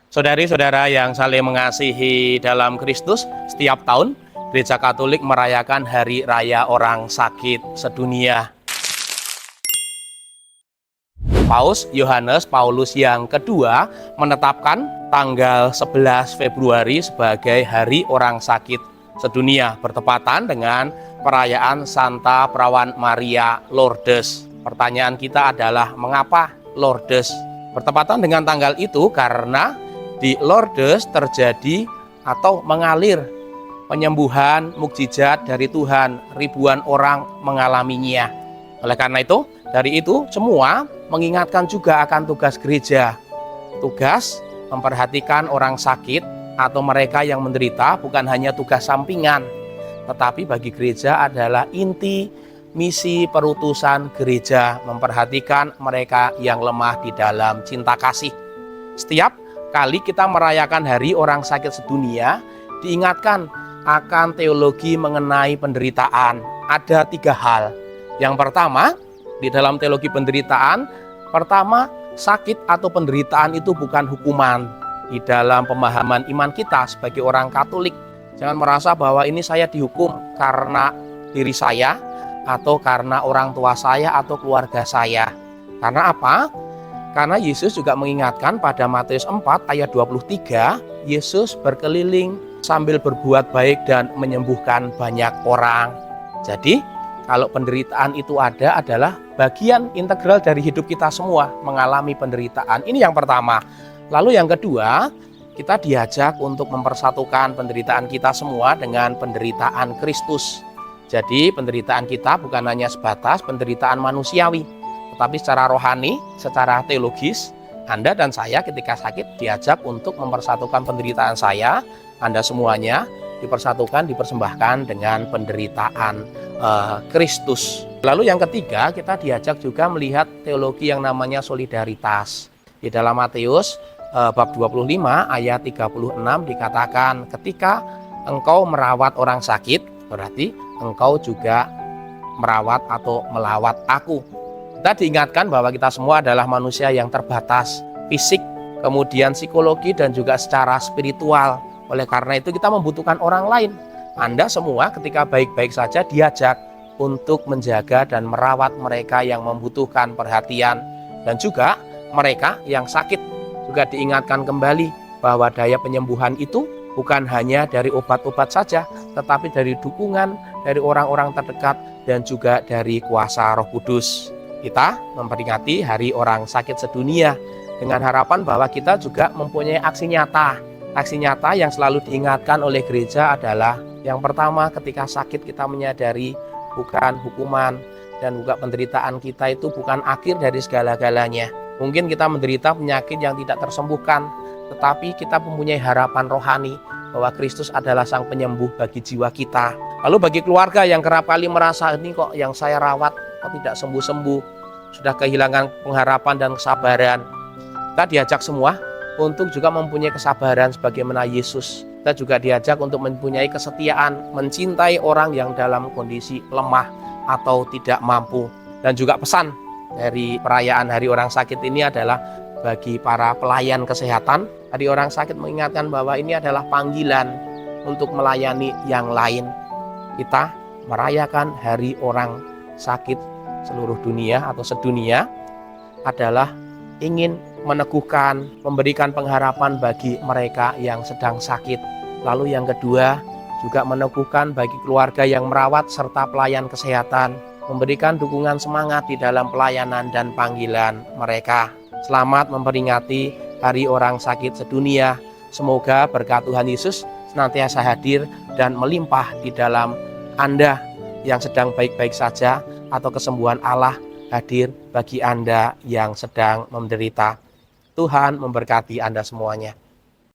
Saudari-saudara yang saling mengasihi dalam Kristus, setiap tahun Gereja Katolik merayakan Hari Raya Orang Sakit Sedunia. Paus Yohanes Paulus yang kedua menetapkan tanggal 11 Februari sebagai Hari Orang Sakit Sedunia, bertepatan dengan perayaan Santa Perawan Maria Lourdes. Pertanyaan kita adalah, mengapa Lourdes? Bertepatan dengan tanggal itu karena di Lourdes terjadi atau mengalir penyembuhan mukjizat dari Tuhan. Ribuan orang mengalaminya. Oleh karena itu, dari itu semua mengingatkan juga akan tugas gereja. Tugas memperhatikan orang sakit atau mereka yang menderita bukan hanya tugas sampingan, tetapi bagi gereja adalah inti misi perutusan gereja, memperhatikan mereka yang lemah di dalam cinta kasih. Setiap kali kita merayakan Hari Orang Sakit Sedunia, diingatkan akan teologi mengenai penderitaan. Ada 3 hal. Yang pertama, di dalam teologi penderitaan, pertama, sakit atau penderitaan itu bukan hukuman. Di dalam pemahaman iman kita sebagai orang Katolik, jangan merasa bahwa ini saya dihukum karena diri saya, atau karena orang tua saya atau keluarga saya. Karena apa? Karena Yesus juga mengingatkan pada Matius 4 ayat 23, Yesus berkeliling sambil berbuat baik dan menyembuhkan banyak orang. Jadi, kalau penderitaan itu ada adalah bagian integral dari hidup kita semua, mengalami penderitaan. Ini yang pertama. Lalu yang kedua, kita diajak untuk mempersatukan penderitaan kita semua dengan penderitaan Kristus. Jadi, penderitaan kita bukan hanya sebatas penderitaan manusiawi, tapi secara rohani, secara teologis, Anda dan saya ketika sakit diajak untuk mempersatukan penderitaan saya, Anda semuanya dipersatukan, dipersembahkan dengan penderitaan Kristus. Lalu yang ketiga, kita diajak juga melihat teologi yang namanya solidaritas. Di dalam Matius bab 25 ayat 36 dikatakan, ketika engkau merawat orang sakit, berarti engkau juga merawat atau melawat aku. Kita diingatkan bahwa kita semua adalah manusia yang terbatas, fisik, kemudian psikologi, dan juga secara spiritual. Oleh karena itu kita membutuhkan orang lain. Anda semua ketika baik-baik saja diajak untuk menjaga dan merawat mereka yang membutuhkan perhatian. Dan juga mereka yang sakit juga diingatkan kembali bahwa daya penyembuhan itu bukan hanya dari obat-obat saja, tetapi dari dukungan dari orang-orang terdekat dan juga dari kuasa Roh Kudus. Kita memperingati Hari Orang Sakit Sedunia dengan harapan bahwa kita juga mempunyai aksi nyata. Aksi nyata yang selalu diingatkan oleh gereja adalah yang pertama, ketika sakit kita menyadari bukan hukuman, dan juga penderitaan kita itu bukan akhir dari segala-galanya. Mungkin kita menderita penyakit yang tidak tersembuhkan, tetapi kita mempunyai harapan rohani bahwa Kristus adalah sang penyembuh bagi jiwa kita. Lalu bagi keluarga yang kerap kali merasa, ini kok yang saya rawat kok tidak sembuh-sembuh, sudah kehilangan pengharapan dan kesabaran, kita diajak semua untuk juga mempunyai kesabaran sebagaimana Yesus. Kita juga diajak untuk mempunyai kesetiaan, mencintai orang yang dalam kondisi lemah atau tidak mampu. Dan juga pesan dari perayaan Hari Orang Sakit ini adalah bagi para pelayan kesehatan, Hari Orang Sakit mengingatkan bahwa ini adalah panggilan untuk melayani yang lain. Kita merayakan Hari Orang Sakit seluruh dunia atau sedunia adalah ingin meneguhkan, memberikan pengharapan bagi mereka yang sedang sakit. Lalu yang kedua, juga meneguhkan bagi keluarga yang merawat serta pelayan kesehatan, memberikan dukungan semangat di dalam pelayanan dan panggilan mereka. Selamat memperingati Hari Orang Sakit Sedunia. Semoga berkat Tuhan Yesus senantiasa hadir dan melimpah di dalam Anda yang sedang baik-baik saja, atau kesembuhan Allah hadir bagi Anda yang sedang menderita. Tuhan memberkati Anda semuanya.